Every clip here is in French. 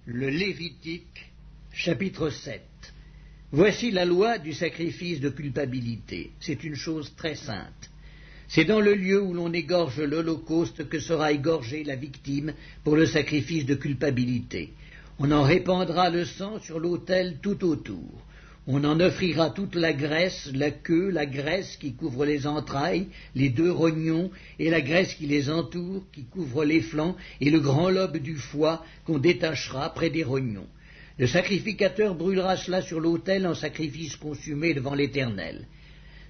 Le Lévitique, chapitre 7. Voici la loi du sacrifice de culpabilité. C'est une chose très sainte. C'est dans le lieu où l'on égorge l'holocauste que sera égorgée la victime pour le sacrifice de culpabilité. On en répandra le sang sur l'autel tout autour. On en offrira toute la graisse, la queue, la graisse qui couvre les entrailles, les deux rognons, et la graisse qui les entoure, qui couvre les flancs, et le grand lobe du foie qu'on détachera près des rognons. Le sacrificateur brûlera cela sur l'autel en sacrifice consumé devant l'Éternel.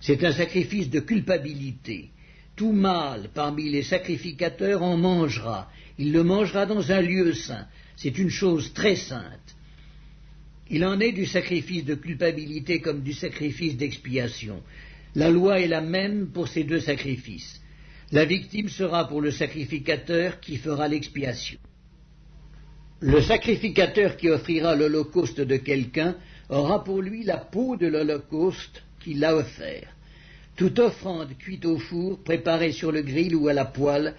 C'est un sacrifice de culpabilité. Tout mâle parmi les sacrificateurs en mangera. Il le mangera dans un lieu saint. C'est une chose très sainte. Il en est du sacrifice de culpabilité comme du sacrifice d'expiation. La loi est la même pour ces deux sacrifices. La victime sera pour le sacrificateur qui fera l'expiation. Le sacrificateur qui offrira l'holocauste de quelqu'un aura pour lui la peau de l'holocauste qu'il a offert. Toute offrande cuite au four, préparée sur le grill ou à la poêle,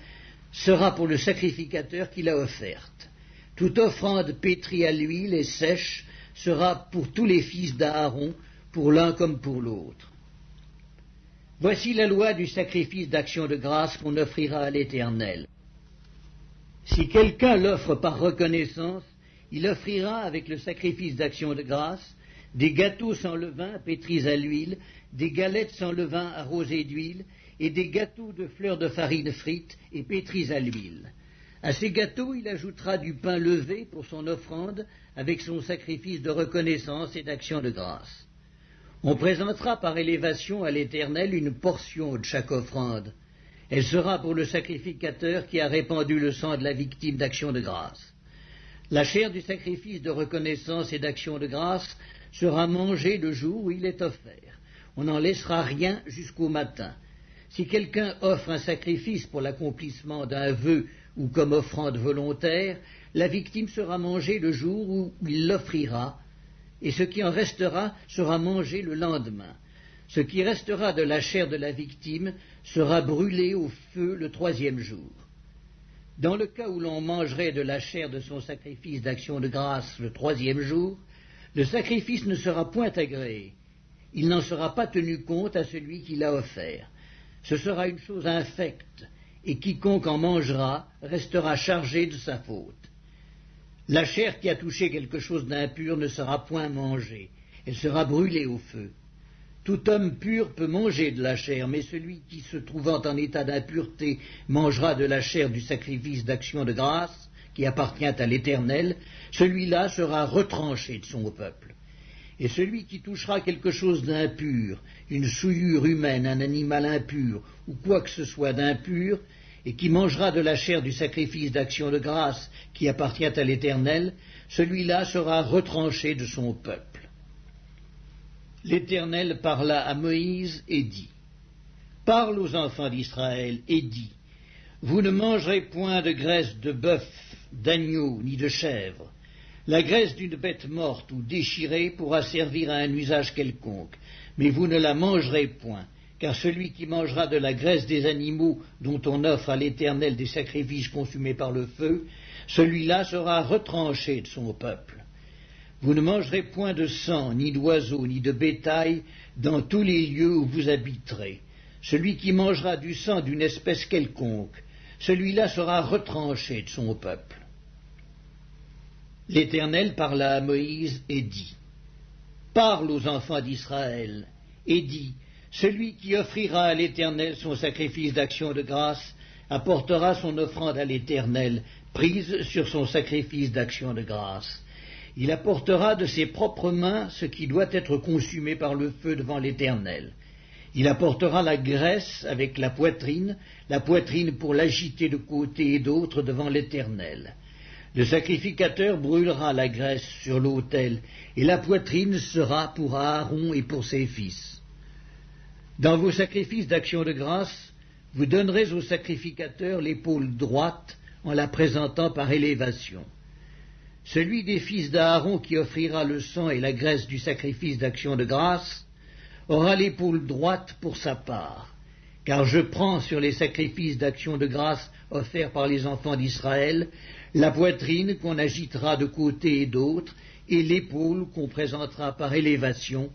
sera pour le sacrificateur qui l'a offerte. Toute offrande pétrie à l'huile et sèche sera pour tous les fils d'Aaron, pour l'un comme pour l'autre. Voici la loi du sacrifice d'action de grâce qu'on offrira à l'Éternel. Si quelqu'un l'offre par reconnaissance, il offrira avec le sacrifice d'action de grâce des gâteaux sans levain pétris à l'huile, des galettes sans levain arrosées d'huile, et des gâteaux de fleurs de farine frites et pétris à l'huile. À ces gâteaux, il ajoutera du pain levé pour son offrande avec son sacrifice de reconnaissance et d'action de grâce. On présentera par élévation à l'Éternel une portion de chaque offrande. Elle sera pour le sacrificateur qui a répandu le sang de la victime d'action de grâce. La chair du sacrifice de reconnaissance et d'action de grâce sera mangée le jour où il est offert. On n'en laissera rien jusqu'au matin. Si quelqu'un offre un sacrifice pour l'accomplissement d'un vœu ou comme offrande volontaire, la victime sera mangée le jour où il l'offrira, et ce qui en restera sera mangé le lendemain. Ce qui restera de la chair de la victime sera brûlé au feu le 3e jour. Dans le cas où l'on mangerait de la chair de son sacrifice d'action de grâce le 3e jour, le sacrifice ne sera point agréé. Il n'en sera pas tenu compte à celui qui l'a offert. Ce sera une chose infecte, et quiconque en mangera restera chargé de sa faute. La chair qui a touché quelque chose d'impur ne sera point mangée, elle sera brûlée au feu. Tout homme pur peut manger de la chair, mais celui qui, se trouvant en état d'impureté, mangera de la chair du sacrifice d'action de grâce, qui appartient à l'Éternel, celui-là sera retranché de son peuple. Et celui qui touchera quelque chose d'impur, une souillure humaine, un animal impur, ou quoi que ce soit d'impur, et qui mangera de la chair du sacrifice d'action de grâce qui appartient à l'Éternel, celui-là sera retranché de son peuple. L'Éternel parla à Moïse et dit, « Parle aux enfants d'Israël et dis, vous ne mangerez point de graisse de bœuf, d'agneau, ni de chèvre. La graisse d'une bête morte ou déchirée pourra servir à un usage quelconque, mais vous ne la mangerez point, car celui qui mangera de la graisse des animaux dont on offre à l'Éternel des sacrifices consumés par le feu, celui-là sera retranché de son peuple. Vous ne mangerez point de sang, ni d'oiseaux, ni de bétail, dans tous les lieux où vous habiterez. Celui qui mangera du sang d'une espèce quelconque, celui-là sera retranché de son peuple. » L'Éternel parla à Moïse et dit, « Parle aux enfants d'Israël et dis, celui qui offrira à l'Éternel son sacrifice d'action de grâce apportera son offrande à l'Éternel, prise sur son sacrifice d'action de grâce. Il apportera de ses propres mains ce qui doit être consumé par le feu devant l'Éternel. Il apportera la graisse avec la poitrine pour l'agiter de côté et d'autre devant l'Éternel. Le sacrificateur brûlera la graisse sur l'autel, et la poitrine sera pour Aaron et pour ses fils. Dans vos sacrifices d'action de grâce, vous donnerez au sacrificateur l'épaule droite en la présentant par élévation. Celui des fils d'Aaron qui offrira le sang et la graisse du sacrifice d'action de grâce aura l'épaule droite pour sa part, car je prends sur les sacrifices d'action de grâce offerts par les enfants d'Israël la poitrine qu'on agitera de côté et d'autre, et l'épaule qu'on présentera par élévation,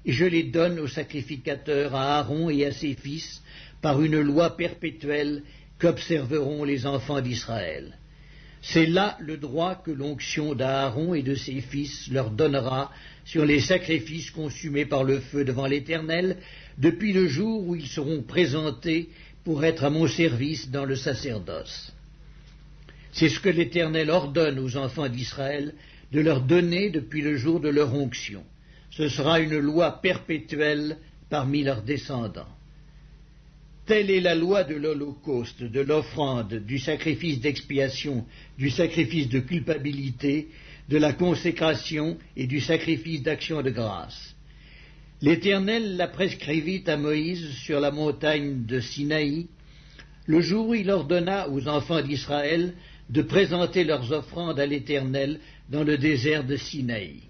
et je les donne au sacrificateur, à Aaron et à ses fils, par une loi perpétuelle qu'observeront les enfants d'Israël. C'est là le droit que l'onction d'Aaron et de ses fils leur donnera sur les sacrifices consumés par le feu devant l'Éternel, depuis le jour où ils seront présentés pour être à mon service dans le sacerdoce. C'est ce que l'Éternel ordonne aux enfants d'Israël de leur donner depuis le jour de leur onction. Ce sera une loi perpétuelle parmi leurs descendants. Telle est la loi de l'holocauste, de l'offrande, du sacrifice d'expiation, du sacrifice de culpabilité, de la consécration et du sacrifice d'action de grâce. L'Éternel la prescrivit à Moïse sur la montagne de Sinaï, le jour où il ordonna aux enfants d'Israël de présenter leurs offrandes à l'Éternel dans le désert de Sinaï.